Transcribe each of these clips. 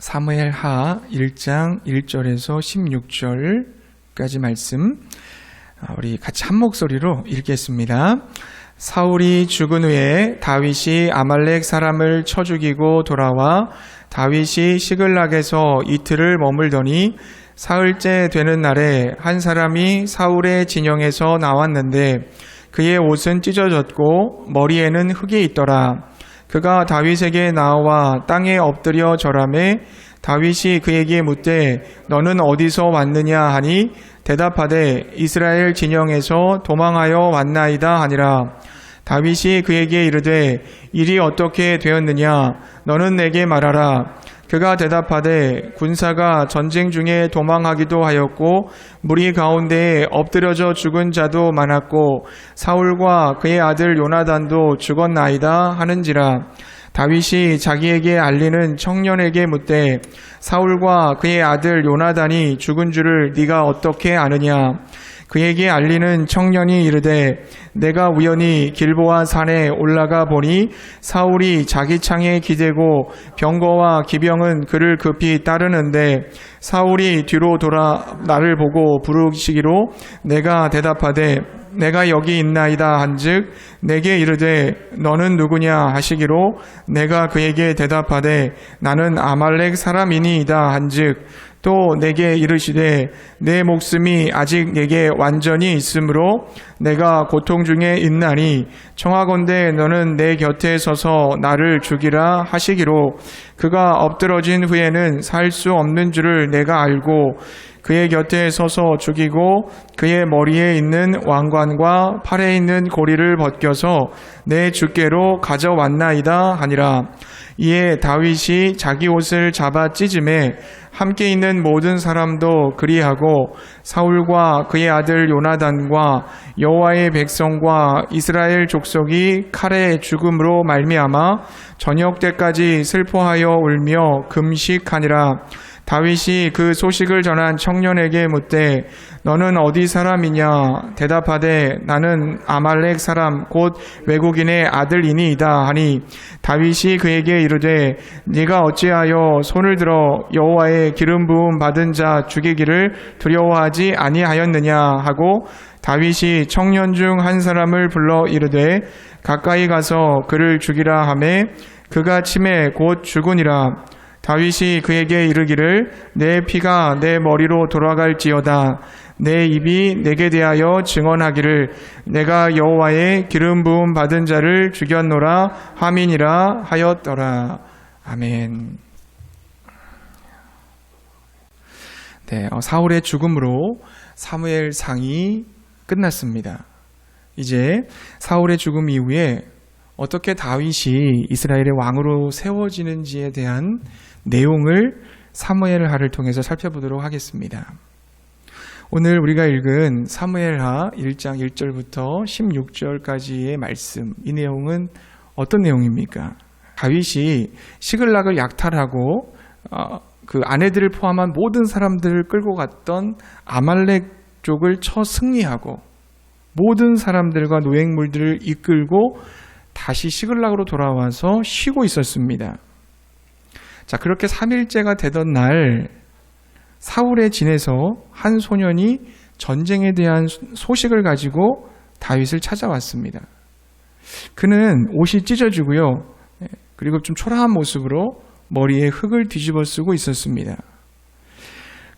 사무엘하 1장 1절에서 16절까지 말씀 우리 같이 한 목소리로 읽겠습니다. 사울이 죽은 후에 다윗이 아말렉 사람을 쳐 죽이고 돌아와 다윗이 시글락에서 이틀을 머물더니 사흘째 되는 날에 한 사람이 사울의 진영에서 나왔는데 그의 옷은 찢어졌고 머리에는 흙이 있더라. 그가 다윗에게 나와 땅에 엎드려 절하매 다윗이 그에게 묻되 너는 어디서 왔느냐 하니 대답하되 이스라엘 진영에서 도망하여 왔나이다 하니라. 다윗이 그에게 이르되 일이 어떻게 되었느냐 너는 내게 말하라. 그가 대답하되 군사가 전쟁 중에 도망하기도 하였고 무리 가운데에 엎드려져 죽은 자도 많았고 사울과 그의 아들 요나단도 죽었나이다 하는지라. 다윗이 자기에게 알리는 청년에게 묻되 사울과 그의 아들 요나단이 죽은 줄을 네가 어떻게 아느냐. 그에게 알리는 청년이 이르되 내가 우연히 길보아 산에 올라가 보니 사울이 자기 창에 기대고 병거와 기병은 그를 급히 따르는데 사울이 뒤로 돌아 나를 보고 부르시기로 내가 대답하되 내가 여기 있나이다 한즉 내게 이르되 너는 누구냐 하시기로 내가 그에게 대답하되 나는 아말렉 사람이니이다 한즉 또 내게 이르시되 내 목숨이 아직 내게 완전히 있으므로 내가 고통 중에 있나니 청하건대 너는 내 곁에 서서 나를 죽이라 하시기로 그가 엎드러진 후에는 살 수 없는 줄을 내가 알고 그의 곁에 서서 죽이고 그의 머리에 있는 왕관과 팔에 있는 고리를 벗겨서 내 주께로 가져왔나이다 하니라. 이에 다윗이 자기 옷을 잡아 찢음에 함께 있는 모든 사람도 그리하고 사울과 그의 아들 요나단과 여호와의 백성과 이스라엘 족속이 칼에 죽음으로 말미암아 저녁 때까지 슬퍼하여 울며 금식하니라. 다윗이 그 소식을 전한 청년에게 묻되 너는 어디 사람이냐 대답하되 나는 아말렉 사람 곧 외국인의 아들이니이다 하니 다윗이 그에게 이르되 네가 어찌하여 손을 들어 여호와의 기름 부음 받은 자 죽이기를 두려워하지 아니하였느냐 하고 다윗이 청년 중 한 사람을 불러 이르되 가까이 가서 그를 죽이라 하매 그가 치매 곧 죽으니라. 다윗이 그에게 이르기를 내 피가 내 머리로 돌아갈지어다. 내 입이 내게 대하여 증언하기를 내가 여호와의 기름 부음 받은 자를 죽였노라 함이니라 하였더라. 아멘. 사울의 죽음으로 사무엘상이 끝났습니다. 이제 사울의 죽음 이후에 어떻게 다윗이 이스라엘의 왕으로 세워지는지에 대한 내용을 사무엘하를 통해서 살펴보도록 하겠습니다. 오늘 우리가 읽은 사무엘하 1장 1절부터 16절까지의 말씀, 이 내용은 어떤 내용입니까? 다윗이 시글락을 약탈하고 그 아내들을 포함한 모든 사람들을 끌고 갔던 아말렉 쪽을 쳐 승리하고 모든 사람들과 노획물들을 이끌고 다시 시글락으로 돌아와서 쉬고 있었습니다. 자, 그렇게 3일째가 되던 날 사울의 진에서 한 소년이 전쟁에 대한 소식을 가지고 다윗을 찾아왔습니다. 그는 옷이 찢어지고요. 그리고 좀 초라한 모습으로 머리에 흙을 뒤집어 쓰고 있었습니다.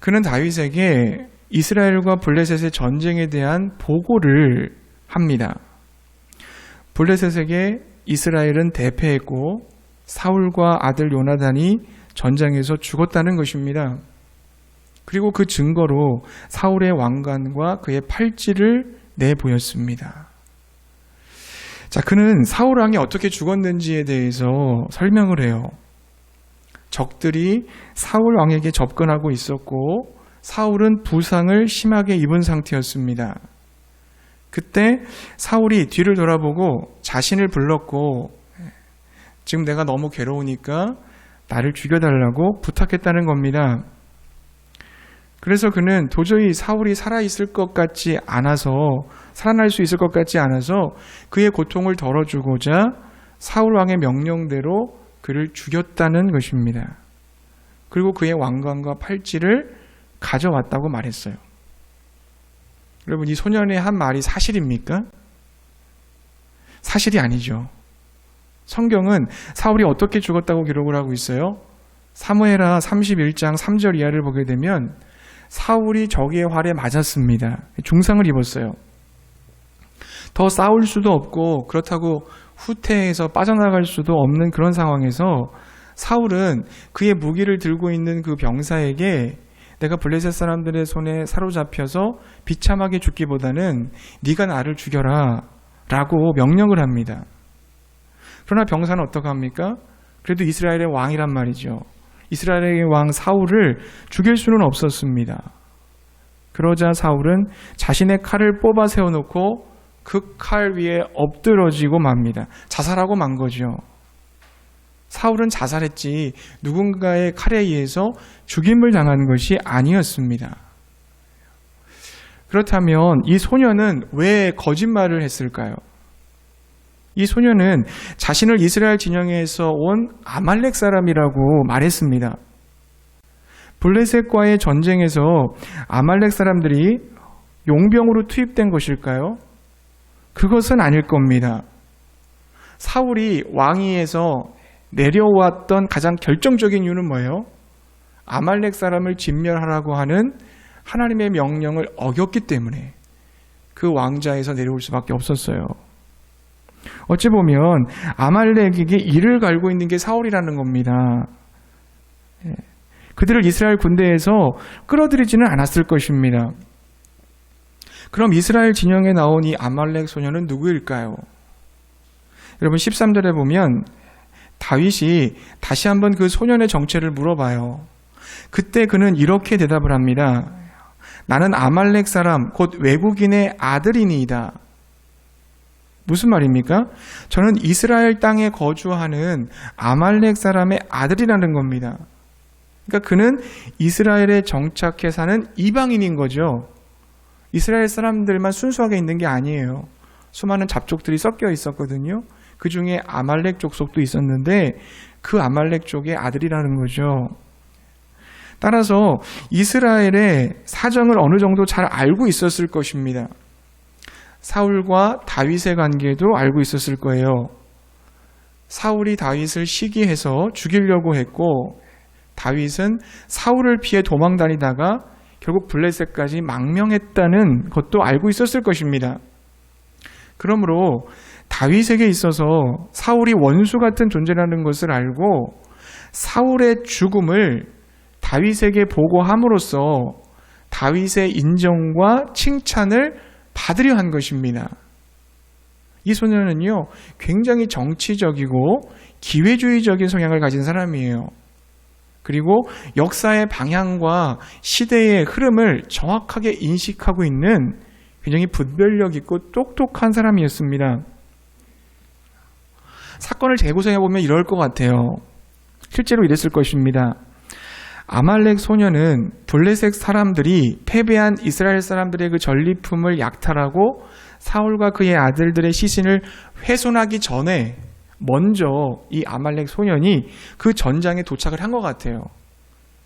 그는 다윗에게 이스라엘과 블레셋의 전쟁에 대한 보고를 합니다. 블레셋에게 이스라엘은 대패했고 사울과 아들 요나단이 전장에서 죽었다는 것입니다. 그리고 그 증거로 사울의 왕관과 그의 팔찌를 내보였습니다. 자, 그는 사울 왕이 어떻게 죽었는지에 대해서 설명을 해요. 적들이 사울 왕에게 접근하고 있었고 사울은 부상을 심하게 입은 상태였습니다. 그때 사울이 뒤를 돌아보고 자신을 불렀고 지금 내가 너무 괴로우니까 나를 죽여달라고 부탁했다는 겁니다. 그래서 그는 도저히 사울이 살아있을 것 같지 않아서 살아날 수 있을 것 같지 않아서 그의 고통을 덜어주고자 사울 왕의 명령대로 그를 죽였다는 것입니다. 그리고 그의 왕관과 팔찌를 가져왔다고 말했어요. 여러분, 이 소년의 한 말이 사실입니까? 사실이 아니죠. 성경은 사울이 어떻게 죽었다고 기록을 하고 있어요? 사무엘하 31장 3절 이하를 보게 되면 사울이 적의 활에 맞았습니다. 중상을 입었어요. 더 싸울 수도 없고 그렇다고 후퇴해서 빠져나갈 수도 없는 그런 상황에서 사울은 그의 무기를 들고 있는 그 병사에게 내가 블레셋 사람들의 손에 사로잡혀서 비참하게 죽기보다는 네가 나를 죽여라 라고 명령을 합니다. 그러나 병사는 어떻게 합니까? 그래도 이스라엘의 왕이란 말이죠. 이스라엘의 왕 사울을 죽일 수는 없었습니다. 그러자 사울은 자신의 칼을 뽑아 세워놓고 그 칼 위에 엎드러지고 맙니다. 자살하고 만 거죠. 사울은 자살했지 누군가의 칼에 의해서 죽임을 당한 것이 아니었습니다. 그렇다면 이 소년은 왜 거짓말을 했을까요? 이 소년은 자신을 이스라엘 진영에서 온 아말렉 사람이라고 말했습니다. 블레셋과의 전쟁에서 아말렉 사람들이 용병으로 투입된 것일까요? 그것은 아닐 겁니다. 사울이 왕위에서 내려왔던 가장 결정적인 이유는 뭐예요? 아말렉 사람을 진멸하라고 하는 하나님의 명령을 어겼기 때문에 그 왕자에서 내려올 수밖에 없었어요. 어찌 보면 아말렉에게 이를 갈고 있는 게 사울이라는 겁니다. 그들을 이스라엘 군대에서 끌어들이지는 않았을 것입니다. 그럼 이스라엘 진영에 나온 이 아말렉 소년은 누구일까요? 여러분 13절에 보면 다윗이 다시 한번 그 소년의 정체를 물어봐요. 그때 그는 이렇게 대답을 합니다. 나는 아말렉 사람 곧 외국인의 아들이니이다. 무슨 말입니까? 저는 이스라엘 땅에 거주하는 아말렉 사람의 아들이라는 겁니다. 그러니까 그는 이스라엘에 정착해 사는 이방인인 거죠. 이스라엘 사람들만 순수하게 있는 게 아니에요. 수많은 잡족들이 섞여 있었거든요. 그 중에 아말렉 족속도 있었는데 그 아말렉 족의 아들이라는 거죠. 따라서 이스라엘의 사정을 어느 정도 잘 알고 있었을 것입니다. 사울과 다윗의 관계도 알고 있었을 거예요. 사울이 다윗을 시기해서 죽이려고 했고 다윗은 사울을 피해 도망 다니다가 결국 블레셋까지 망명했다는 것도 알고 있었을 것입니다. 그러므로 다윗에게 있어서 사울이 원수 같은 존재라는 것을 알고 사울의 죽음을 다윗에게 보고함으로써 다윗의 인정과 칭찬을 받으려 한 것입니다. 이 소년은요, 굉장히 정치적이고 기회주의적인 성향을 가진 사람이에요. 그리고 역사의 방향과 시대의 흐름을 정확하게 인식하고 있는 굉장히 분별력 있고 똑똑한 사람이었습니다. 사건을 재구성해보면 이럴 것 같아요. 실제로 이랬을 것입니다. 아말렉 소년은 블레셋 사람들이 패배한 이스라엘 사람들의 그 전리품을 약탈하고 사울과 그의 아들들의 시신을 훼손하기 전에 먼저 이 아말렉 소년이 그 전장에 도착을 한 것 같아요.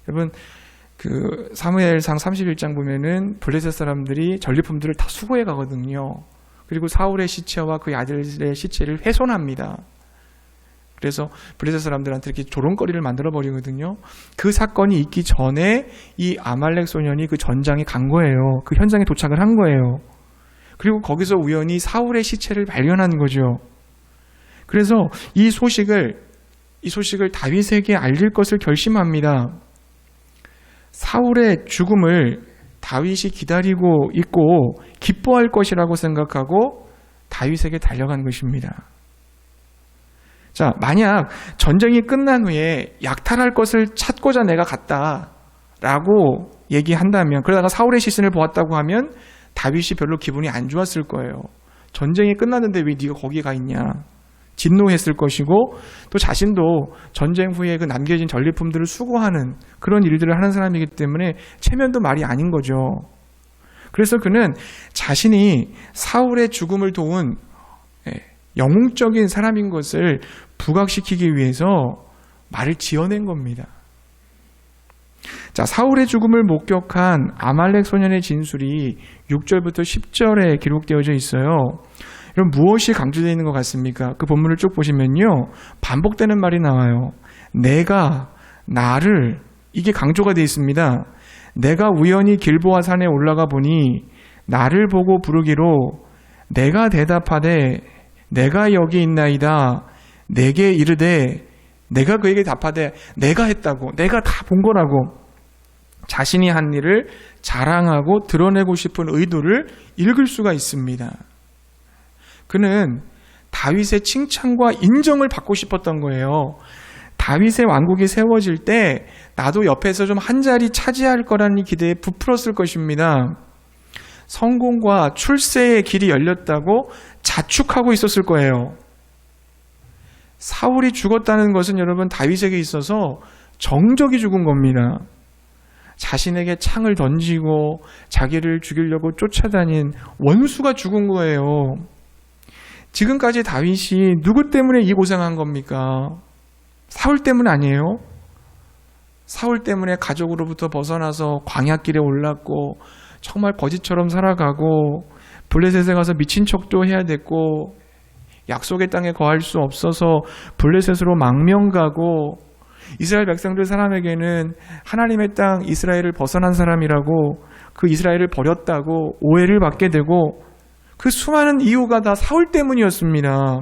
여러분, 그 사무엘상 31장 보면은 블레셋 사람들이 전리품들을 다 수거해 가거든요. 그리고 사울의 시체와 그의 아들들의 시체를 훼손합니다. 그래서 블레셋 사람들한테 이렇게 조롱거리를 만들어 버리거든요. 그 사건이 있기 전에 이 아말렉 소년이 그 전장에 간 거예요. 그 현장에 도착을 한 거예요. 그리고 거기서 우연히 사울의 시체를 발견한 거죠. 그래서 이 소식을 다윗에게 알릴 것을 결심합니다. 사울의 죽음을 다윗이 기다리고 있고 기뻐할 것이라고 생각하고 다윗에게 달려간 것입니다. 자, 만약 전쟁이 끝난 후에 약탈할 것을 찾고자 내가 갔다라고 얘기한다면, 그러다가 사울의 시신을 보았다고 하면 다윗이 별로 기분이 안 좋았을 거예요. 전쟁이 끝났는데 왜 네가 거기 가 있냐. 진노했을 것이고, 또 자신도 전쟁 후에 그 남겨진 전리품들을 수거하는 그런 일들을 하는 사람이기 때문에 체면도 말이 아닌 거죠. 그래서 그는 자신이 사울의 죽음을 도운 영웅적인 사람인 것을 부각시키기 위해서 말을 지어낸 겁니다. 자, 사울의 죽음을 목격한 아말렉 소년의 진술이 6절부터 10절에 기록되어져 있어요. 그럼 무엇이 강조되어 있는 것 같습니까? 그 본문을 쭉 보시면요, 반복되는 말이 나와요. 내가, 나를, 이게 강조가 되어 있습니다. 내가 우연히 길보아 산에 올라가 보니 나를 보고 부르기로 내가 대답하되 내가 여기 있나이다. 내게 이르되 내가 그에게 답하되 내가 했다고, 내가 다 본 거라고 자신이 한 일을 자랑하고 드러내고 싶은 의도를 읽을 수가 있습니다. 그는 다윗의 칭찬과 인정을 받고 싶었던 거예요. 다윗의 왕국이 세워질 때 나도 옆에서 좀 한 자리 차지할 거라는 기대에 부풀었을 것입니다. 성공과 출세의 길이 열렸다고 자축하고 있었을 거예요. 사울이 죽었다는 것은 여러분 다윗에게 있어서 정적이 죽은 겁니다. 자신에게 창을 던지고 자기를 죽이려고 쫓아다닌 원수가 죽은 거예요. 지금까지 다윗이 누구 때문에 이 고생한 겁니까? 사울 때문 아니에요? 사울 때문에 가족으로부터 벗어나서 광야길에 올랐고 정말 거지처럼 살아가고 블레셋에 가서 미친 척도 해야 됐고 약속의 땅에 거할 수 없어서 블레셋으로 망명 가고 이스라엘 백성들 사람에게는 하나님의 땅 이스라엘을 벗어난 사람이라고 그 이스라엘을 버렸다고 오해를 받게 되고 그 수많은 이유가 다 사울 때문이었습니다.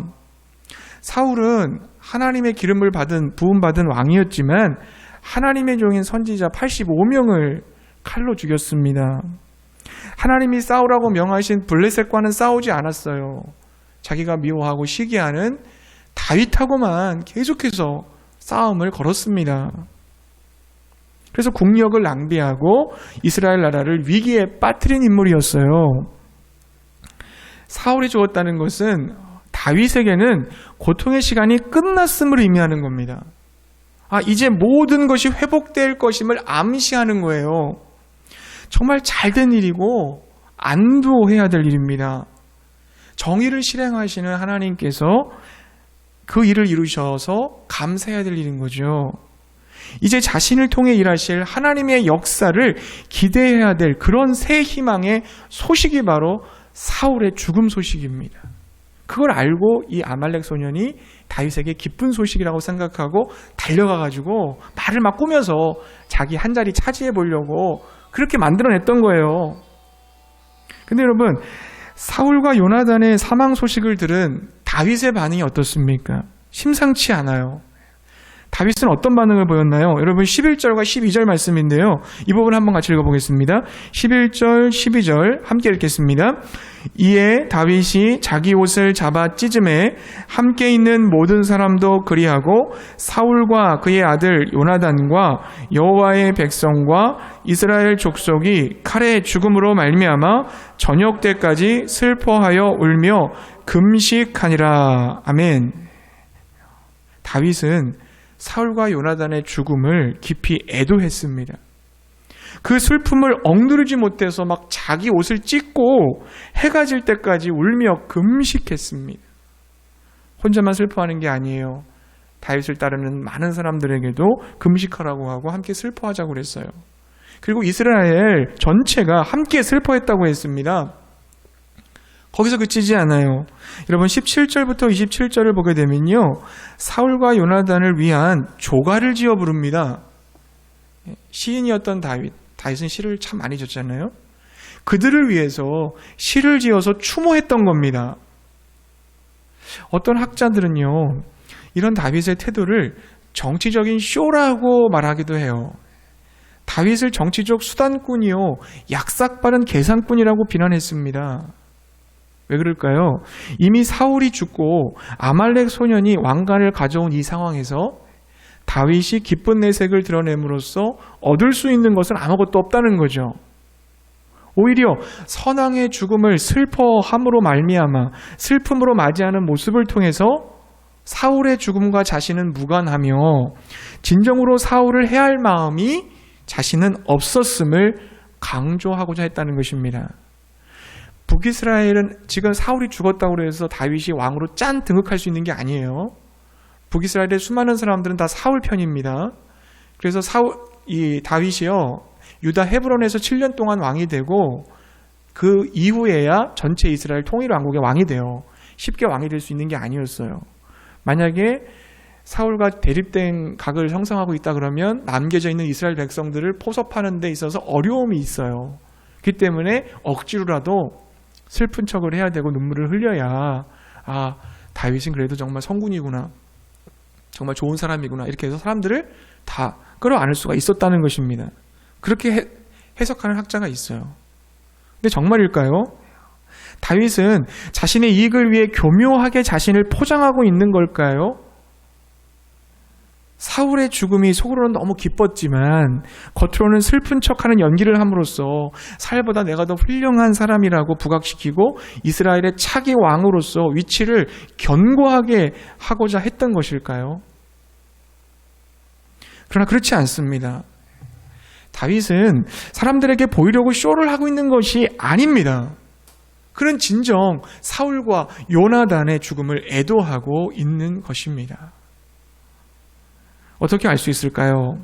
사울은 하나님의 기름을 부음받은 왕이었지만 하나님의 종인 선지자 85명을 칼로 죽였습니다. 하나님이 싸우라고 명하신 블레셋과는 싸우지 않았어요. 자기가 미워하고 시기하는 다윗하고만 계속해서 싸움을 걸었습니다. 그래서 국력을 낭비하고 이스라엘 나라를 위기에 빠뜨린 인물이었어요. 사울이 죽었다는 것은 다윗에게는 고통의 시간이 끝났음을 의미하는 겁니다. 이제 모든 것이 회복될 것임을 암시하는 거예요. 정말 잘된 일이고 안도해야 될 일입니다. 정의를 실행하시는 하나님께서 그 일을 이루셔서 감사해야 될 일인 거죠. 이제 자신을 통해 일하실 하나님의 역사를 기대해야 될 그런 새 희망의 소식이 바로 사울의 죽음 소식입니다. 그걸 알고 이 아말렉 소년이 다윗에게 기쁜 소식이라고 생각하고 달려가가지고 말을 막 꾸며서 자기 한 자리 차지해 보려고 그렇게 만들어냈던 거예요. 근데 여러분, 사울과 요나단의 사망 소식을 들은 다윗의 반응이 어떻습니까? 심상치 않아요. 다윗은 어떤 반응을 보였나요? 여러분 11절과 12절 말씀인데요. 이 부분 한번 같이 읽어보겠습니다. 11절, 12절 함께 읽겠습니다. 이에 다윗이 자기 옷을 잡아 찢음에 함께 있는 모든 사람도 그리하고 사울과 그의 아들 요나단과 여호와의 백성과 이스라엘 족속이 칼의 죽음으로 말미암아 저녁 때까지 슬퍼하여 울며 금식하니라. 아멘. 다윗은 사울과 요나단의 죽음을 깊이 애도했습니다. 그 슬픔을 억누르지 못해서 막 자기 옷을 찢고 해가 질 때까지 울며 금식했습니다. 혼자만 슬퍼하는 게 아니에요. 다윗을 따르는 많은 사람들에게도 금식하라고 하고 함께 슬퍼하자고 그랬어요. 그리고 이스라엘 전체가 함께 슬퍼했다고 했습니다. 거기서 그치지 않아요. 여러분 17절부터 27절을 보게 되면요, 사울과 요나단을 위한 조가를 지어 부릅니다. 시인이었던 다윗은 시를 참 많이 졌잖아요. 그들을 위해서 시를 지어서 추모했던 겁니다. 어떤 학자들은요, 이런 다윗의 태도를 정치적인 쇼라고 말하기도 해요. 다윗을 정치적 수단꾼이요, 약삭빠른 계산꾼이라고 비난했습니다. 왜 그럴까요? 이미 사울이 죽고 아말렉 소년이 왕관을 가져온 이 상황에서 다윗이 기쁜 내색을 드러냄으로써 얻을 수 있는 것은 아무것도 없다는 거죠. 오히려 선왕의 죽음을 슬퍼함으로 말미암아 슬픔으로 맞이하는 모습을 통해서 사울의 죽음과 자신은 무관하며 진정으로 사울을 해할 마음이 자신은 없었음을 강조하고자 했다는 것입니다. 북이스라엘은 지금 사울이 죽었다고 해서 다윗이 왕으로 짠 등극할 수 있는 게 아니에요. 북이스라엘의 수많은 사람들은 다 사울 편입니다. 그래서 이 다윗이요, 유다 헤브론에서 7년 동안 왕이 되고 그 이후에야 전체 이스라엘 통일 왕국의 왕이 돼요. 쉽게 왕이 될 수 있는 게 아니었어요. 만약에 사울과 대립된 각을 형성하고 있다 그러면 남겨져 있는 이스라엘 백성들을 포섭하는 데 있어서 어려움이 있어요. 그렇기 때문에 억지로라도 슬픈 척을 해야 되고 눈물을 흘려야, 아, 다윗은 그래도 정말 성군이구나, 정말 좋은 사람이구나, 이렇게 해서 사람들을 다 끌어안을 수가 있었다는 것입니다. 그렇게 해석하는 학자가 있어요. 근데 정말일까요? 다윗은 자신의 이익을 위해 교묘하게 자신을 포장하고 있는 걸까요? 사울의 죽음이 속으로는 너무 기뻤지만 겉으로는 슬픈 척하는 연기를 함으로써 사울보다 내가 더 훌륭한 사람이라고 부각시키고 이스라엘의 차기 왕으로서 위치를 견고하게 하고자 했던 것일까요? 그러나 그렇지 않습니다. 다윗은 사람들에게 보이려고 쇼를 하고 있는 것이 아닙니다. 그는 진정 사울과 요나단의 죽음을 애도하고 있는 것입니다. 어떻게 알 수 있을까요?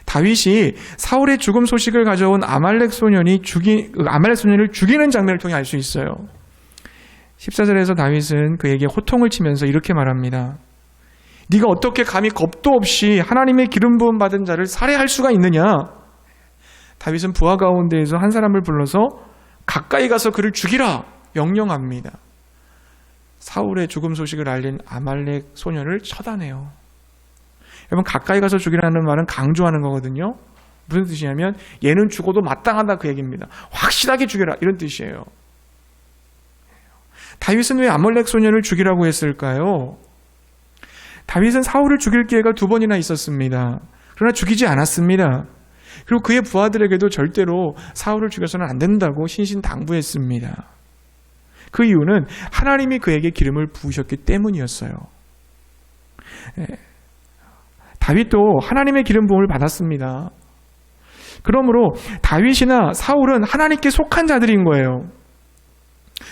다윗이 사울의 죽음 소식을 가져온 아말렉 소년을 죽이는 장면을 통해 알 수 있어요. 14절에서 다윗은 그에게 호통을 치면서 이렇게 말합니다. 네가 어떻게 감히 겁도 없이 하나님의 기름 부음 받은 자를 살해할 수가 있느냐? 다윗은 부하 가운데에서 한 사람을 불러서 가까이 가서 그를 죽이라 명령합니다. 사울의 죽음 소식을 알린 아말렉 소년을 처단해요. 여러분, 가까이 가서 죽이라는 말은 강조하는 거거든요. 무슨 뜻이냐면 얘는 죽어도 마땅하다, 그 얘기입니다. 확실하게 죽여라, 이런 뜻이에요. 다윗은 왜 아말렉 소년을 죽이라고 했을까요? 다윗은 사울을 죽일 기회가 2번이나 있었습니다. 그러나 죽이지 않았습니다. 그리고 그의 부하들에게도 절대로 사울을 죽여서는 안 된다고 신신당부했습니다. 그 이유는 하나님이 그에게 기름을 부으셨기 때문이었어요. 다윗도 하나님의 기름 부음을 받았습니다. 그러므로 다윗이나 사울은 하나님께 속한 자들인 거예요.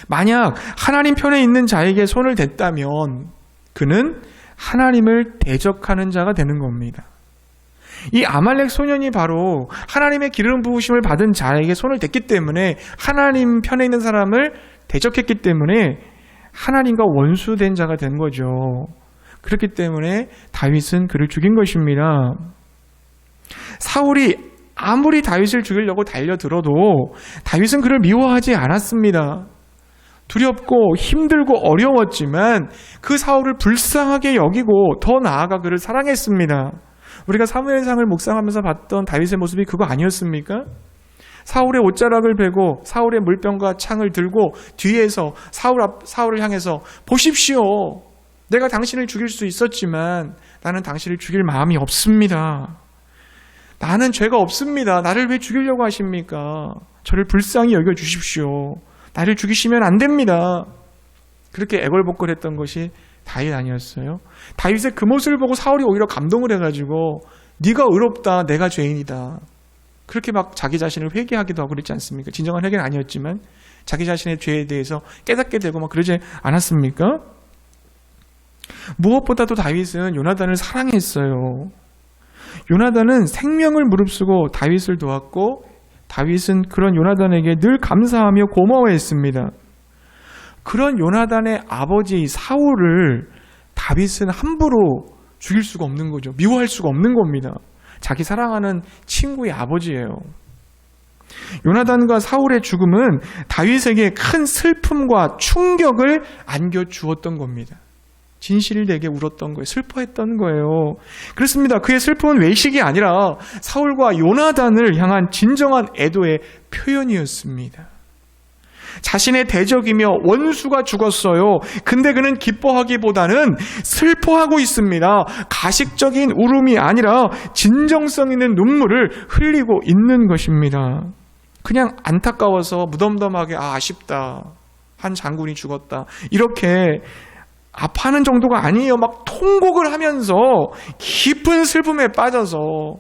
만약 하나님 편에 있는 자에게 손을 댔다면 그는 하나님을 대적하는 자가 되는 겁니다. 이 아말렉 소년이 바로 하나님의 기름 부으심을 받은 자에게 손을 댔기 때문에, 하나님 편에 있는 사람을 대적했기 때문에 하나님과 원수된 자가 된 거죠. 그렇기 때문에 다윗은 그를 죽인 것입니다. 사울이 아무리 다윗을 죽이려고 달려들어도 다윗은 그를 미워하지 않았습니다. 두렵고 힘들고 어려웠지만 그 사울을 불쌍하게 여기고 더 나아가 그를 사랑했습니다. 우리가 사무엘상을 묵상하면서 봤던 다윗의 모습이 그거 아니었습니까? 사울의 옷자락을 베고 사울의 물병과 창을 들고 뒤에서 사울을 향해서 보십시오. 내가 당신을 죽일 수 있었지만 나는 당신을 죽일 마음이 없습니다. 나는 죄가 없습니다. 나를 왜 죽이려고 하십니까? 저를 불쌍히 여겨주십시오. 나를 죽이시면 안 됩니다. 그렇게 애걸복걸했던 것이 다윗 아니었어요? 다윗의 그 모습을 보고 사울이 오히려 감동을 해가지고 네가 의롭다, 내가 죄인이다. 그렇게 막 자기 자신을 회개하기도 하고 그랬지 않습니까? 진정한 회개는 아니었지만 자기 자신의 죄에 대해서 깨닫게 되고 막 그러지 않았습니까? 무엇보다도 다윗은 요나단을 사랑했어요. 요나단은 생명을 무릅쓰고 다윗을 도왔고 다윗은 그런 요나단에게 늘 감사하며 고마워했습니다. 그런 요나단의 아버지 사울을 다윗은 함부로 죽일 수가 없는 거죠. 미워할 수가 없는 겁니다. 자기 사랑하는 친구의 아버지예요. 요나단과 사울의 죽음은 다윗에게 큰 슬픔과 충격을 안겨주었던 겁니다. 진실되게 울었던 거예요. 슬퍼했던 거예요. 그렇습니다. 그의 슬픔은 외식이 아니라 사울과 요나단을 향한 진정한 애도의 표현이었습니다. 자신의 대적이며 원수가 죽었어요. 근데 그는 기뻐하기보다는 슬퍼하고 있습니다. 가식적인 울음이 아니라 진정성 있는 눈물을 흘리고 있는 것입니다. 그냥 안타까워서 무덤덤하게 아쉽다, 한 장군이 죽었다, 이렇게 아파하는 정도가 아니에요. 막 통곡을 하면서 깊은 슬픔에 빠져서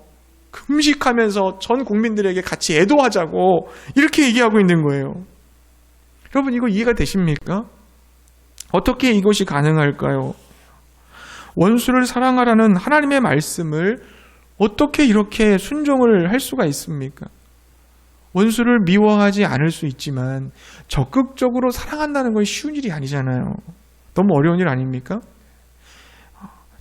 금식하면서 전 국민들에게 같이 애도하자고 이렇게 얘기하고 있는 거예요. 여러분, 이거 이해가 되십니까? 어떻게 이것이 가능할까요? 원수를 사랑하라는 하나님의 말씀을 어떻게 이렇게 순종을 할 수가 있습니까? 원수를 미워하지 않을 수 있지만 적극적으로 사랑한다는 건 쉬운 일이 아니잖아요. 너무 어려운 일 아닙니까?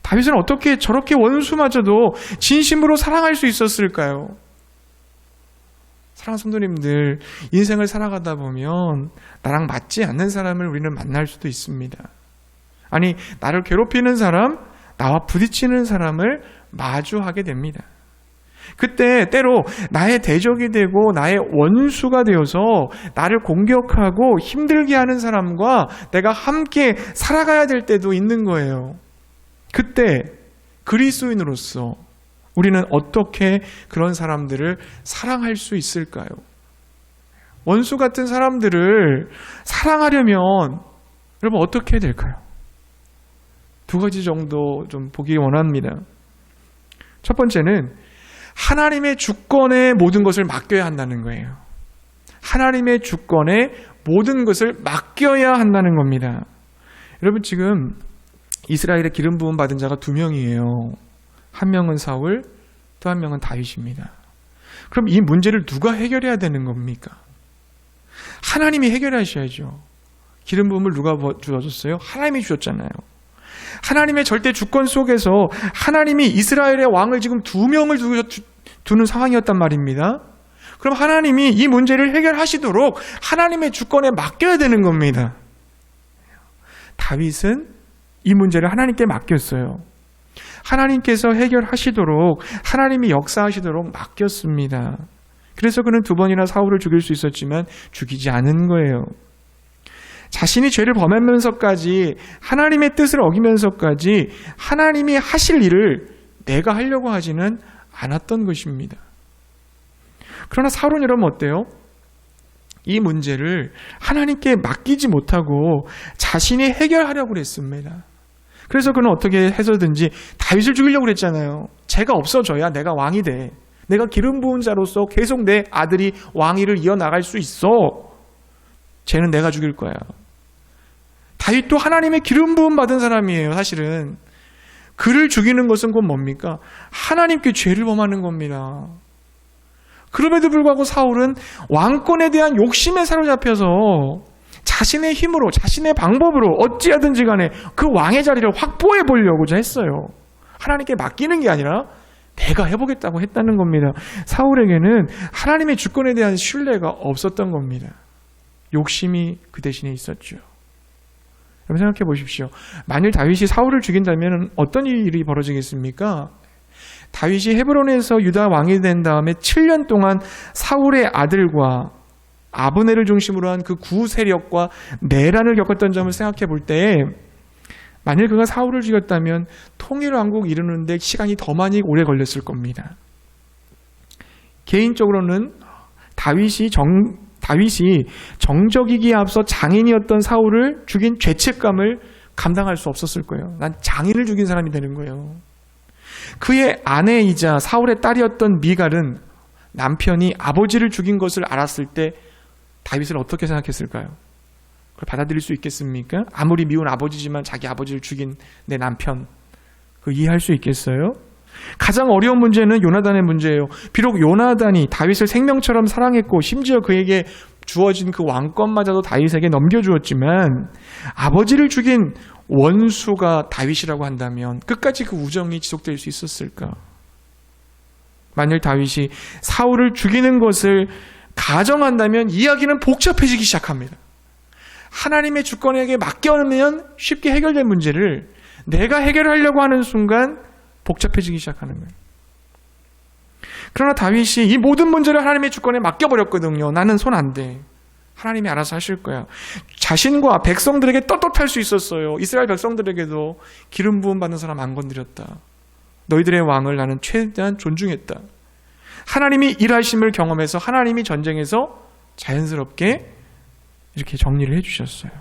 다윗은 어떻게 저렇게 원수마저도 진심으로 사랑할 수 있었을까요? 사랑하는 성도님들, 인생을 살아가다 보면 나랑 맞지 않는 사람을 우리는 만날 수도 있습니다. 아니, 나를 괴롭히는 사람, 나와 부딪히는 사람을 마주하게 됩니다. 그때 때로 나의 대적이 되고 나의 원수가 되어서 나를 공격하고 힘들게 하는 사람과 내가 함께 살아가야 될 때도 있는 거예요. 그때 그리스도인으로서 우리는 어떻게 그런 사람들을 사랑할 수 있을까요? 원수 같은 사람들을 사랑하려면 여러분 어떻게 해야 될까요? 두 가지 정도 좀 보기 원합니다. 첫 번째는 하나님의 주권에 모든 것을 맡겨야 한다는 거예요. 하나님의 주권에 모든 것을 맡겨야 한다는 겁니다. 여러분 지금 이스라엘의 기름 부음 받은 자가 2명이에요. 한 명은 사울, 또 한 명은 다윗입니다. 그럼 이 문제를 누가 해결해야 되는 겁니까? 하나님이 해결하셔야죠. 기름 부음을 누가 주어줬어요? 하나님이 주셨잖아요. 하나님의 절대 주권 속에서 하나님이 이스라엘의 왕을 지금 2명을 두는 상황이었단 말입니다. 그럼 하나님이 이 문제를 해결하시도록 하나님의 주권에 맡겨야 되는 겁니다. 다윗은 이 문제를 하나님께 맡겼어요. 하나님께서 해결하시도록, 하나님이 역사하시도록 맡겼습니다. 그래서 그는 2번이나 사울을 죽일 수 있었지만 죽이지 않은 거예요. 자신이 죄를 범하면서까지, 하나님의 뜻을 어기면서까지 하나님이 하실 일을 내가 하려고 하지는 않았던 것입니다. 그러나 사울은 여러분 어때요? 이 문제를 하나님께 맡기지 못하고 자신이 해결하려고 했습니다. 그래서 그는 어떻게 해서든지 다윗을 죽이려고 했잖아요. 죄가 없어져야 내가 왕이 돼. 내가 기름 부은 자로서 계속 내 아들이 왕위를 이어나갈 수 있어. 죄는 내가 죽일 거야. 다윗도 하나님의 기름 부음 받은 사람이에요. 사실은 그를 죽이는 것은 곧 뭡니까? 하나님께 죄를 범하는 겁니다. 그럼에도 불구하고 사울은 왕권에 대한 욕심에 사로잡혀서 자신의 힘으로, 자신의 방법으로 어찌하든지 간에 그 왕의 자리를 확보해 보려고자 했어요. 하나님께 맡기는 게 아니라 내가 해보겠다고 했다는 겁니다. 사울에게는 하나님의 주권에 대한 신뢰가 없었던 겁니다. 욕심이 그 대신에 있었죠. 여러분 생각해 보십시오. 만일 다윗이 사울을 죽인다면 어떤 일이 벌어지겠습니까? 다윗이 헤브론에서 유다 왕이 된 다음에 7년 동안 사울의 아들과 아브넬을 중심으로 한 그 구 세력과 내란을 겪었던 점을 생각해 볼 때, 만일 그가 사울을 죽였다면 통일왕국 이루는데 시간이 더 많이 오래 걸렸을 겁니다. 개인적으로는 다윗이 정적이기에 앞서 장인이었던 사울을 죽인 죄책감을 감당할 수 없었을 거예요. 난 장인을 죽인 사람이 되는 거예요. 그의 아내이자 사울의 딸이었던 미갈은 남편이 아버지를 죽인 것을 알았을 때 다윗을 어떻게 생각했을까요? 그걸 받아들일 수 있겠습니까? 아무리 미운 아버지지만 자기 아버지를 죽인 내 남편, 그거 이해할 수 있겠어요? 가장 어려운 문제는 요나단의 문제예요. 비록 요나단이 다윗을 생명처럼 사랑했고 심지어 그에게 주어진 그 왕권마저도 다윗에게 넘겨주었지만 아버지를 죽인 원수가 다윗이라고 한다면 끝까지 그 우정이 지속될 수 있었을까? 만일 다윗이 사울을 죽이는 것을 가정한다면 이야기는 복잡해지기 시작합니다. 하나님의 주권에게 맡겨놓으면 쉽게 해결된 문제를 내가 해결하려고 하는 순간 복잡해지기 시작하는 거예요. 그러나 다윗이 이 모든 문제를 하나님의 주권에 맡겨버렸거든요. 나는 손 안 대. 하나님이 알아서 하실 거야. 자신과 백성들에게 떳떳할 수 있었어요. 이스라엘 백성들에게도 기름 부음 받는 사람 안 건드렸다. 너희들의 왕을 나는 최대한 존중했다. 하나님이 일하심을 경험해서 하나님이 전쟁에서 자연스럽게 이렇게 정리를 해주셨어요.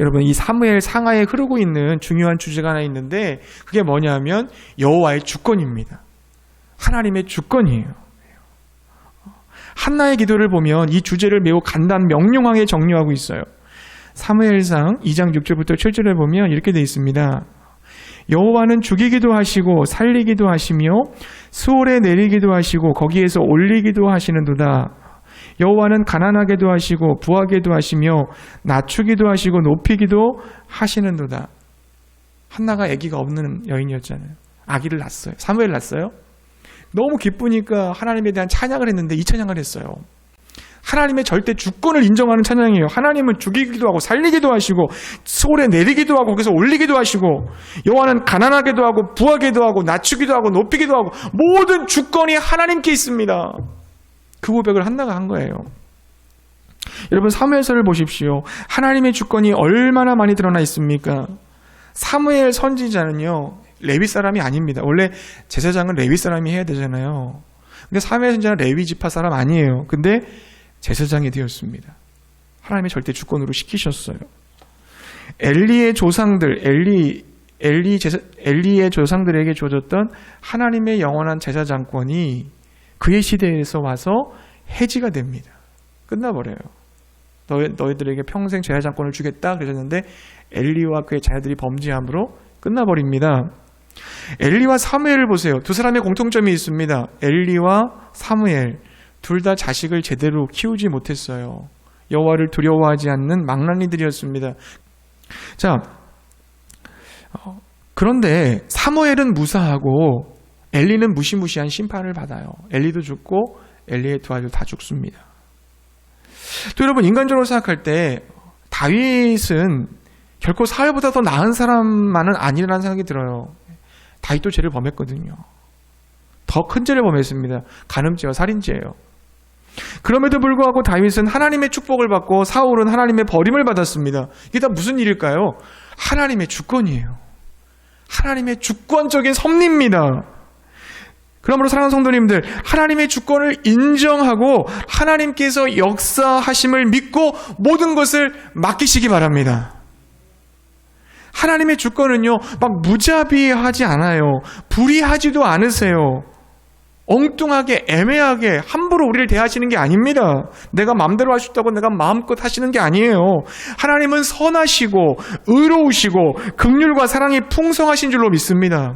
여러분, 이 사무엘 상하에 흐르고 있는 중요한 주제가 하나 있는데 그게 뭐냐면 여호와의 주권입니다. 하나님의 주권이에요. 한나의 기도를 보면 이 주제를 매우 간단 명료하게 정리하고 있어요. 사무엘상 2장 6절부터 7절에 보면 이렇게 되어 있습니다. 여호와는 죽이기도 하시고 살리기도 하시며 수월에 내리기도 하시고 거기에서 올리기도 하시는도다. 여호와는 가난하게도 하시고 부하게도 하시며 낮추기도 하시고 높이기도 하시는도다. 한나가 아기가 없는 여인이었잖아요. 아기를 낳았어요. 사무엘 낳았어요. 너무 기쁘니까 하나님에 대한 찬양을 했는데 이 찬양을 했어요. 하나님의 절대 주권을 인정하는 찬양이에요. 하나님은 죽이기도 하고 살리기도 하시고 수월에 내리기도 하고 거기서 올리기도 하시고 여호와는 가난하게도 하고 부하게도 하고 낮추기도 하고 높이기도 하고 모든 주권이 하나님께 있습니다. 그 고백을 한나가 한 거예요. 여러분 사무엘서를 보십시오. 하나님의 주권이 얼마나 많이 드러나 있습니까? 사무엘 선지자는요 레위 사람이 아닙니다. 원래 제사장은 레위 사람이 해야 되잖아요. 근데 사무엘 선지자는 레위 지파 사람 아니에요. 근데 제사장이 되었습니다. 하나님의 절대 주권으로 시키셨어요. 엘리의 조상들, 엘리의 조상들에게 주어졌던 하나님의 영원한 제사장권이 그의 시대에서 와서 해지가 됩니다. 끝나버려요. 너희들에게 평생 제사장권을 주겠다 그러셨는데 엘리와 그의 자녀들이 범죄함으로 끝나버립니다. 엘리와 사무엘을 보세요. 두 사람의 공통점이 있습니다. 엘리와 사무엘 둘 다 자식을 제대로 키우지 못했어요. 여호와를 두려워하지 않는 망나니들이었습니다. 자, 그런데 사무엘은 무사하고 엘리는 무시무시한 심판을 받아요. 엘리도 죽고 엘리의 두 아들 다 죽습니다. 또 여러분 인간적으로 생각할 때 다윗은 결코 사울보다 더 나은 사람만은 아니라는 생각이 들어요. 다윗도 죄를 범했거든요. 더 큰 죄를 범했습니다. 간음죄와 살인죄예요. 그럼에도 불구하고 다윗은 하나님의 축복을 받고 사울은 하나님의 버림을 받았습니다. 이게 다 무슨 일일까요? 하나님의 주권이에요. 하나님의 주권적인 섭리입니다. 그러므로 사랑하는 성도님들, 하나님의 주권을 인정하고 하나님께서 역사하심을 믿고 모든 것을 맡기시기 바랍니다. 하나님의 주권은요, 막 무자비하지 않아요. 불의하지도 않으세요. 엉뚱하게 애매하게 함부로 우리를 대하시는 게 아닙니다. 내가 마음대로 하셨다고 내가 마음껏 하시는 게 아니에요. 하나님은 선하시고 의로우시고 긍휼과 사랑이 풍성하신 줄로 믿습니다.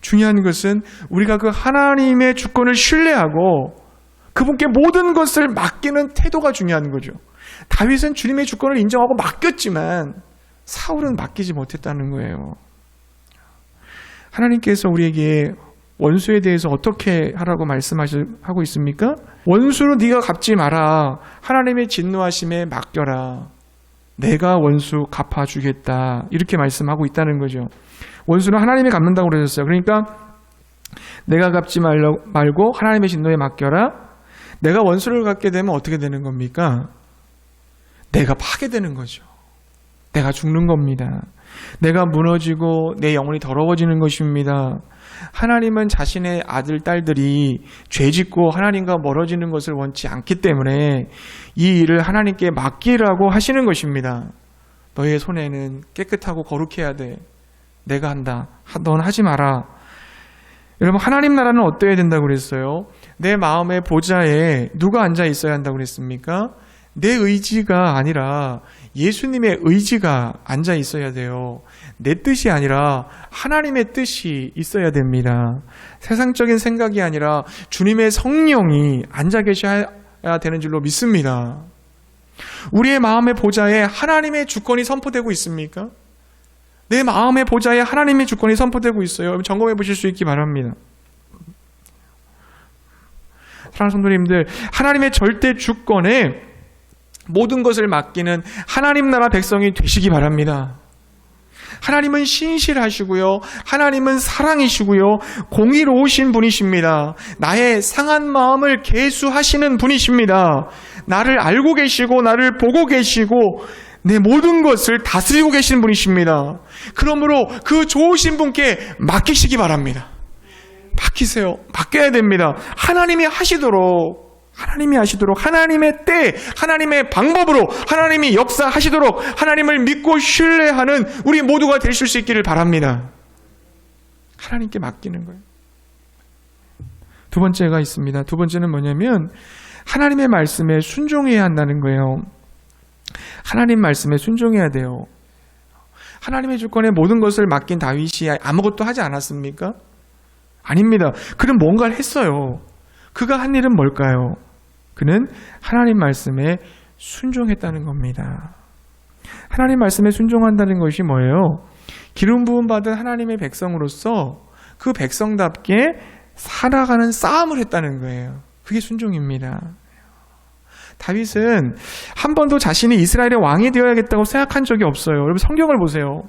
중요한 것은 우리가 그 하나님의 주권을 신뢰하고 그분께 모든 것을 맡기는 태도가 중요한 거죠. 다윗은 주님의 주권을 인정하고 맡겼지만 사울은 맡기지 못했다는 거예요. 하나님께서 우리에게 원수에 대해서 어떻게 하라고 말씀하고 있습니까? 원수로 네가 갚지 마라. 하나님의 진노하심에 맡겨라. 내가 원수 갚아주겠다. 이렇게 말씀하고 있다는 거죠. 원수는 하나님이 갚는다고 그러셨어요. 그러니까 내가 갚지 말고 하나님의 진노에 맡겨라. 내가 원수를 갚게 되면 어떻게 되는 겁니까? 내가 파괴되는 거죠. 내가 죽는 겁니다. 내가 무너지고 내 영혼이 더러워지는 것입니다. 하나님은 자신의 아들, 딸들이 죄짓고 하나님과 멀어지는 것을 원치 않기 때문에 이 일을 하나님께 맡기라고 하시는 것입니다. 너의 손에는 깨끗하고 거룩해야 돼. 내가 한다. 넌 하지 마라. 여러분, 하나님 나라는 어떠해야 된다고 그랬어요? 내 마음의 보좌에 누가 앉아 있어야 한다고 그랬습니까? 내 의지가 아니라 예수님의 의지가 앉아 있어야 돼요. 내 뜻이 아니라 하나님의 뜻이 있어야 됩니다. 세상적인 생각이 아니라 주님의 성령이 앉아 계셔야 되는 줄로 믿습니다. 우리의 마음의 보좌에 하나님의 주권이 선포되고 있습니까? 내 마음의 보좌에 하나님의 주권이 선포되고 있어요. 점검해 보실 수 있기 바랍니다. 사랑하는 성도님들, 하나님의 절대 주권에 모든 것을 맡기는 하나님 나라 백성이 되시기 바랍니다. 하나님은 신실하시고요. 하나님은 사랑이시고요. 공의로우신 분이십니다. 나의 상한 마음을 계수하시는 분이십니다. 나를 알고 계시고 나를 보고 계시고 내 모든 것을 다스리고 계시는 분이십니다. 그러므로 그 좋으신 분께 맡기시기 바랍니다. 맡기세요. 맡겨야 됩니다. 하나님이 하시도록 하나님의 때, 하나님의 방법으로 하나님이 역사하시도록 하나님을 믿고 신뢰하는 우리 모두가 되실 수 있기를 바랍니다. 하나님께 맡기는 거예요. 두 번째가 있습니다. 두 번째는 뭐냐면 하나님의 말씀에 순종해야 한다는 거예요. 하나님 말씀에 순종해야 돼요. 하나님의 주권에 모든 것을 맡긴 다윗이 아무것도 하지 않았습니까? 아닙니다. 그는 뭔가를 했어요. 그가 한 일은 뭘까요? 그는 하나님 말씀에 순종했다는 겁니다. 하나님 말씀에 순종한다는 것이 뭐예요? 기름 부음 받은 하나님의 백성으로서 그 백성답게 살아가는 싸움을 했다는 거예요. 그게 순종입니다. 다윗은 한 번도 자신이 이스라엘의 왕이 되어야겠다고 생각한 적이 없어요. 여러분 성경을 보세요.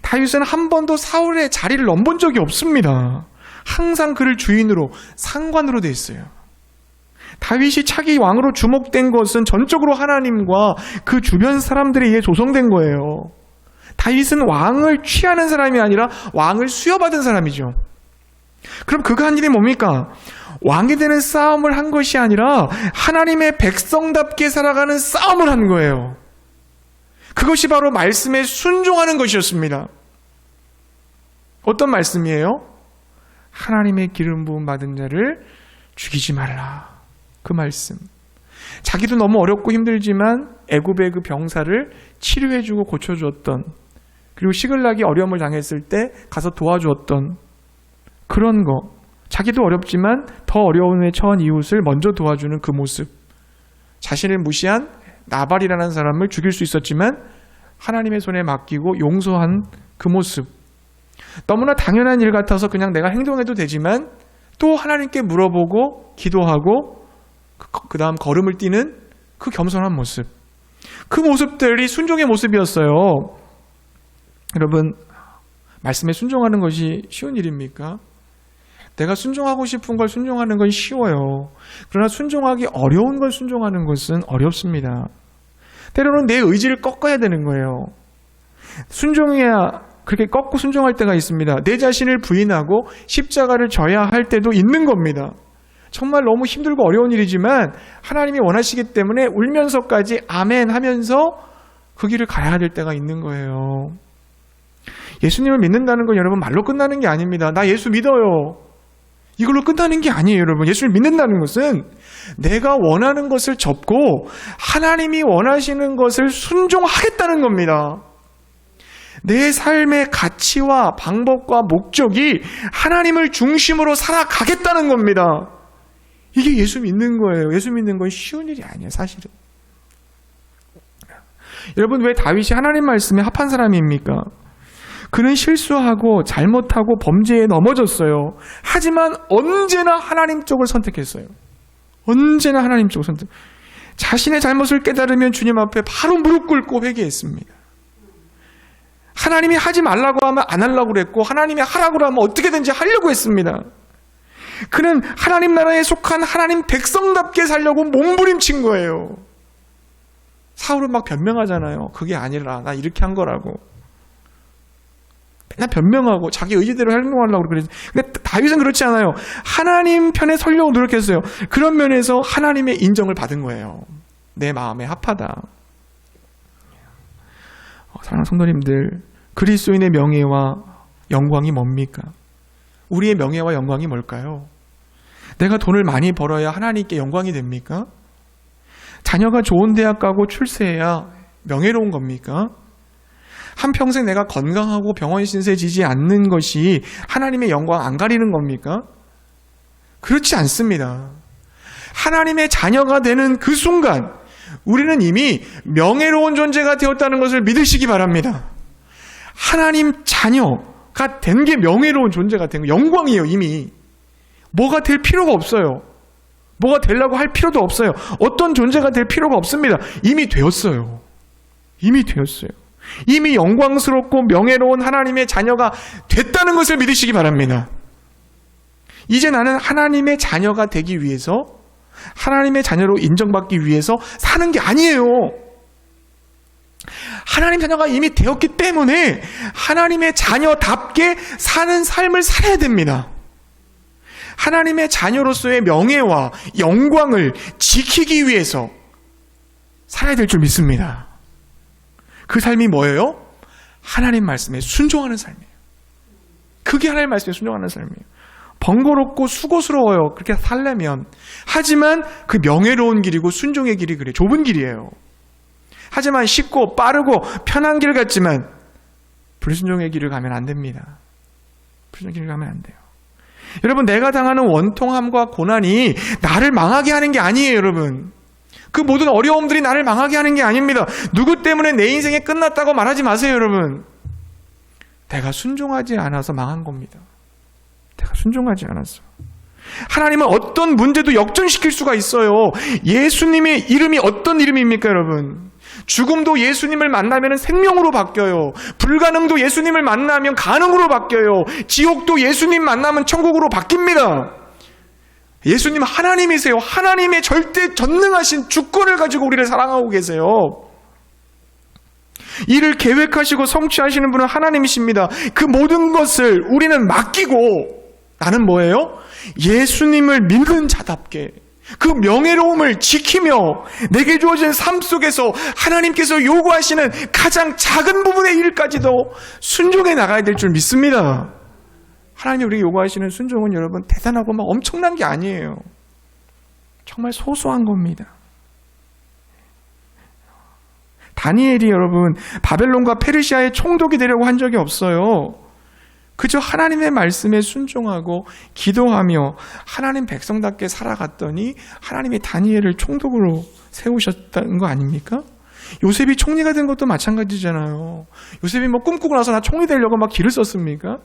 다윗은 한 번도 사울의 자리를 넘본 적이 없습니다. 항상 그를 주인으로 상관으로 돼 있어요. 다윗이 차기 왕으로 주목된 것은 전적으로 하나님과 그 주변 사람들에 의해 조성된 거예요. 다윗은 왕을 취하는 사람이 아니라 왕을 수여받은 사람이죠. 그럼 그가 한 일이 뭡니까? 왕이 되는 싸움을 한 것이 아니라 하나님의 백성답게 살아가는 싸움을 한 거예요. 그것이 바로 말씀에 순종하는 것이었습니다. 어떤 말씀이에요? 하나님의 기름 부음 받은 자를 죽이지 말라. 그 말씀. 자기도 너무 어렵고 힘들지만 애굽의 그 병사를 치료해주고 고쳐주었던, 그리고 시글락이 어려움을 당했을 때 가서 도와주었던 그런 거. 자기도 어렵지만 더 어려움에 처한 이웃을 먼저 도와주는 그 모습. 자신을 무시한 나발이라는 사람을 죽일 수 있었지만 하나님의 손에 맡기고 용서한 그 모습. 너무나 당연한 일 같아서 그냥 내가 행동해도 되지만 또 하나님께 물어보고 기도하고 그 다음 걸음을 뛰는 그 겸손한 모습. 그 모습들이 순종의 모습이었어요. 여러분, 말씀에 순종하는 것이 쉬운 일입니까? 내가 순종하고 싶은 걸 순종하는 건 쉬워요. 그러나 순종하기 어려운 걸 순종하는 것은 어렵습니다. 때로는 내 의지를 꺾어야 되는 거예요. 순종해야 그렇게 꺾고 순종할 때가 있습니다. 내 자신을 부인하고 십자가를 져야 할 때도 있는 겁니다. 정말 너무 힘들고 어려운 일이지만 하나님이 원하시기 때문에 울면서까지 아멘 하면서 그 길을 가야 될 때가 있는 거예요. 예수님을 믿는다는 건 여러분 말로 끝나는 게 아닙니다. 나 예수 믿어요. 이걸로 끝나는 게 아니에요, 여러분. 예수를 믿는다는 것은 내가 원하는 것을 접고 하나님이 원하시는 것을 순종하겠다는 겁니다. 내 삶의 가치와 방법과 목적이 하나님을 중심으로 살아가겠다는 겁니다. 이게 예수 믿는 거예요. 예수 믿는 건 쉬운 일이 아니에요, 사실은. 여러분, 왜 다윗이 하나님 말씀에 합한 사람입니까? 그는 실수하고 잘못하고 범죄에 넘어졌어요. 하지만 언제나 하나님 쪽을 선택했어요. 언제나 하나님 쪽을 선택. 자신의 잘못을 깨달으면 주님 앞에 바로 무릎 꿇고 회개했습니다. 하나님이 하지 말라고 하면 안 하려고 그랬고, 하나님이 하라고 하면 어떻게든지 하려고 했습니다. 그는 하나님 나라에 속한 하나님 백성답게 살려고 몸부림친 거예요. 사울은 막 변명하잖아요. 그게 아니라 나 이렇게 한 거라고. 맨날 변명하고 자기 의지대로 행동하려고 그랬어요. 근데 다윗은 그렇지 않아요. 하나님 편에 서려고 노력했어요. 그런 면에서 하나님의 인정을 받은 거예요. 내 마음에 합하다. 사랑하는 성도님들, 그리스도인의 명예와 영광이 뭡니까? 우리의 명예와 영광이 뭘까요? 내가 돈을 많이 벌어야 하나님께 영광이 됩니까? 자녀가 좋은 대학 가고 출세해야 명예로운 겁니까? 한평생 내가 건강하고 병원 신세 지지 않는 것이 하나님의 영광 안 가리는 겁니까? 그렇지 않습니다. 하나님의 자녀가 되는 그 순간 우리는 이미 명예로운 존재가 되었다는 것을 믿으시기 바랍니다. 하나님 자녀가 된 게 명예로운 존재가 된 거, 영광이에요. 이미 뭐가 될 필요가 없어요. 뭐가 되려고 할 필요도 없어요. 어떤 존재가 될 필요가 없습니다. 이미 되었어요. 이미 되었어요. 이미 영광스럽고 명예로운 하나님의 자녀가 됐다는 것을 믿으시기 바랍니다. 이제 나는 하나님의 자녀가 되기 위해서, 하나님의 자녀로 인정받기 위해서 사는 게 아니에요. 하나님 자녀가 이미 되었기 때문에 하나님의 자녀답게 사는 삶을 살아야 됩니다. 하나님의 자녀로서의 명예와 영광을 지키기 위해서 살아야 될 줄 믿습니다. 그 삶이 뭐예요? 하나님 말씀에 순종하는 삶이에요. 그게 하나님 말씀에 순종하는 삶이에요. 번거롭고 수고스러워요. 그렇게 살려면. 하지만 그 명예로운 길이고 순종의 길이 그래. 좁은 길이에요. 하지만 쉽고 빠르고 편한 길 같지만 불순종의 길을 가면 안 됩니다. 불순종의 길을 가면 안 돼요. 여러분, 내가 당하는 원통함과 고난이 나를 망하게 하는 게 아니에요, 여러분. 그 모든 어려움들이 나를 망하게 하는 게 아닙니다. 누구 때문에 내 인생이 끝났다고 말하지 마세요, 여러분. 내가 순종하지 않아서 망한 겁니다. 내가 순종하지 않았어. 하나님은 어떤 문제도 역전시킬 수가 있어요. 예수님의 이름이 어떤 이름입니까, 여러분? 죽음도 예수님을 만나면 생명으로 바뀌어요. 불가능도 예수님을 만나면 가능으로 바뀌어요. 지옥도 예수님 만나면 천국으로 바뀝니다. 예수님 하나님이세요. 하나님의 절대 전능하신 주권을 가지고 우리를 사랑하고 계세요. 이를 계획하시고 성취하시는 분은 하나님이십니다. 그 모든 것을 우리는 맡기고, 나는 뭐예요? 예수님을 믿는 자답게 그 명예로움을 지키며 내게 주어진 삶 속에서 하나님께서 요구하시는 가장 작은 부분의 일까지도 순종해 나가야 될 줄 믿습니다. 하나님이 우리에게 요구하시는 순종은 여러분 대단하고 막 엄청난 게 아니에요. 정말 소소한 겁니다. 다니엘이 여러분 바벨론과 페르시아의 총독이 되려고 한 적이 없어요. 그저 하나님의 말씀에 순종하고 기도하며 하나님 백성답게 살아갔더니 하나님이 다니엘을 총독으로 세우셨다는 거 아닙니까? 요셉이 총리가 된 것도 마찬가지잖아요. 요셉이 뭐 꿈꾸고 나서 나 총리 되려고 막 기를 썼습니까?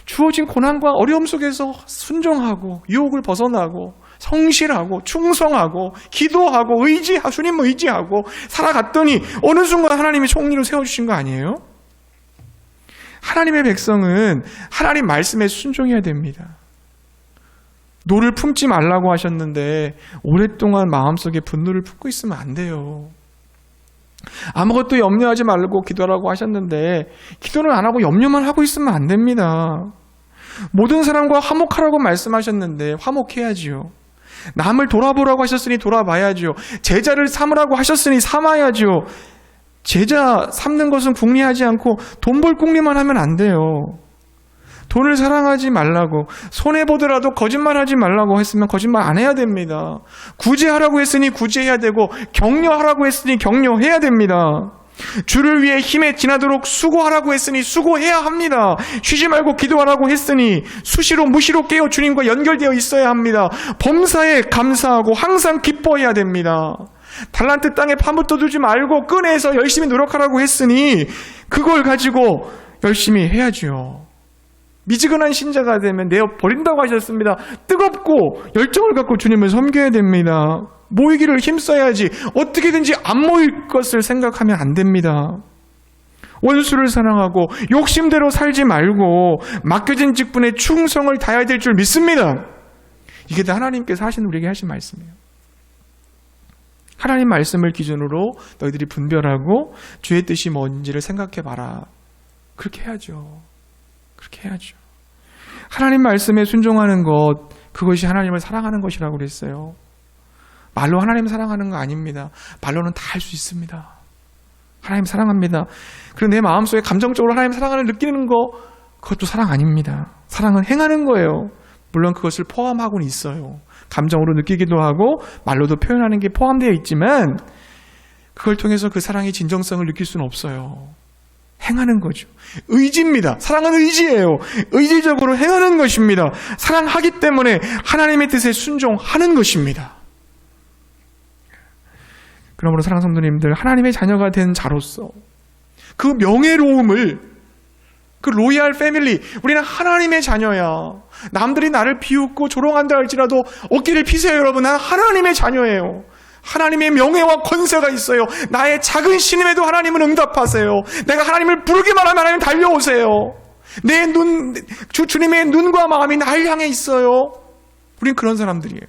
주어진 고난과 어려움 속에서 순종하고 유혹을 벗어나고 성실하고 충성하고 기도하고 주님 의지하고 살아갔더니 어느 순간 하나님이 총리로 세워주신 거 아니에요? 하나님의 백성은 하나님 말씀에 순종해야 됩니다. 노를 품지 말라고 하셨는데 오랫동안 마음속에 분노를 품고 있으면 안 돼요. 아무것도 염려하지 말고 기도하라고 하셨는데 기도는 안 하고 염려만 하고 있으면 안 됩니다. 모든 사람과 화목하라고 말씀하셨는데 화목해야지요. 남을 돌아보라고 하셨으니 돌아봐야지요. 제자를 삼으라고 하셨으니 삼아야지요. 제자 삼는 것은 궁리하지 않고 돈 벌 궁리만 하면 안 돼요. 돈을 사랑하지 말라고, 손해보더라도 거짓말하지 말라고 했으면 거짓말 안 해야 됩니다. 구제하라고 했으니 구제해야 되고 격려하라고 했으니 격려해야 됩니다. 주를 위해 힘에 지나도록 수고하라고 했으니 수고해야 합니다. 쉬지 말고 기도하라고 했으니 수시로 무시로 깨어 주님과 연결되어 있어야 합니다. 범사에 감사하고 항상 기뻐해야 됩니다. 달란트 땅에 파묻어 두지 말고 꺼내서 열심히 노력하라고 했으니 그걸 가지고 열심히 해야죠. 미지근한 신자가 되면 내어 버린다고 하셨습니다. 뜨겁고 열정을 갖고 주님을 섬겨야 됩니다. 모이기를 힘써야지 어떻게든지 안 모일 것을 생각하면 안 됩니다. 원수를 사랑하고 욕심대로 살지 말고 맡겨진 직분에 충성을 다해야 될 줄 믿습니다. 이게 다 하나님께서 우리에게 하신 말씀이에요. 하나님 말씀을 기준으로 너희들이 분별하고 주의 뜻이 뭔지를 생각해봐라. 그렇게 해야죠. 그렇게 해야죠. 하나님 말씀에 순종하는 것, 그것이 하나님을 사랑하는 것이라고 그랬어요. 말로 하나님 사랑하는 거 아닙니다. 말로는 다 할 수 있습니다. 하나님 사랑합니다. 그리고 내 마음속에 감정적으로 하나님 사랑을 느끼는 거, 그것도 사랑 아닙니다. 사랑은 행하는 거예요. 물론 그것을 포함하고는 있어요. 감정으로 느끼기도 하고 말로도 표현하는 게 포함되어 있지만 그걸 통해서 그 사랑의 진정성을 느낄 수는 없어요. 행하는 거죠. 의지입니다. 사랑은 의지예요. 의지적으로 행하는 것입니다. 사랑하기 때문에 하나님의 뜻에 순종하는 것입니다. 그러므로 사랑하는 성도님들, 하나님의 자녀가 된 자로서 그 명예로움을, 그 로얄 패밀리, 우리는 하나님의 자녀야. 남들이 나를 비웃고 조롱한다 할지라도 어깨를 피세요, 여러분. 난 하나님의 자녀예요. 하나님의 명예와 권세가 있어요. 나의 작은 신임에도 하나님은 응답하세요. 내가 하나님을 부르기만 하면 하나님 달려오세요. 주님의 눈과 마음이 날 향해 있어요. 우린 그런 사람들이에요.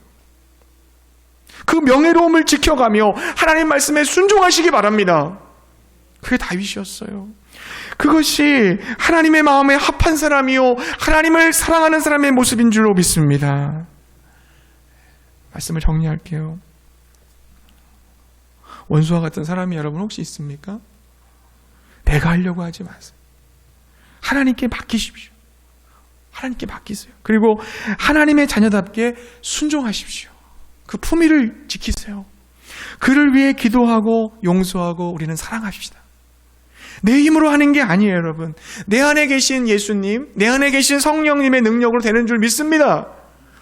그 명예로움을 지켜가며 하나님 말씀에 순종하시기 바랍니다. 그게 다윗이었어요. 그것이 하나님의 마음에 합한 사람이요 하나님을 사랑하는 사람의 모습인 줄로 믿습니다. 말씀을 정리할게요. 원수와 같은 사람이 여러분 혹시 있습니까? 내가 하려고 하지 마세요. 하나님께 맡기십시오. 하나님께 맡기세요. 그리고 하나님의 자녀답게 순종하십시오. 그 품위를 지키세요. 그를 위해 기도하고 용서하고 우리는 사랑합시다. 내 힘으로 하는 게 아니에요, 여러분. 내 안에 계신 예수님, 내 안에 계신 성령님의 능력으로 되는 줄 믿습니다.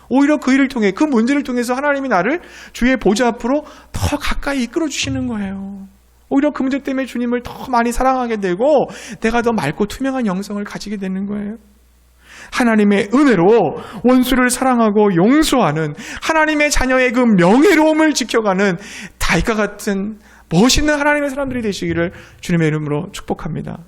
오히려 그 일을 통해, 그 문제를 통해서 하나님이 나를 주의 보좌 앞으로 더 가까이 이끌어 주시는 거예요. 오히려 그 문제 때문에 주님을 더 많이 사랑하게 되고 내가 더 맑고 투명한 영성을 가지게 되는 거예요. 하나님의 은혜로 원수를 사랑하고 용서하는 하나님의 자녀의 그 명예로움을 지켜가는 다윗과 같은 멋있는 하나님의 사람들이 되시기를 주님의 이름으로 축복합니다.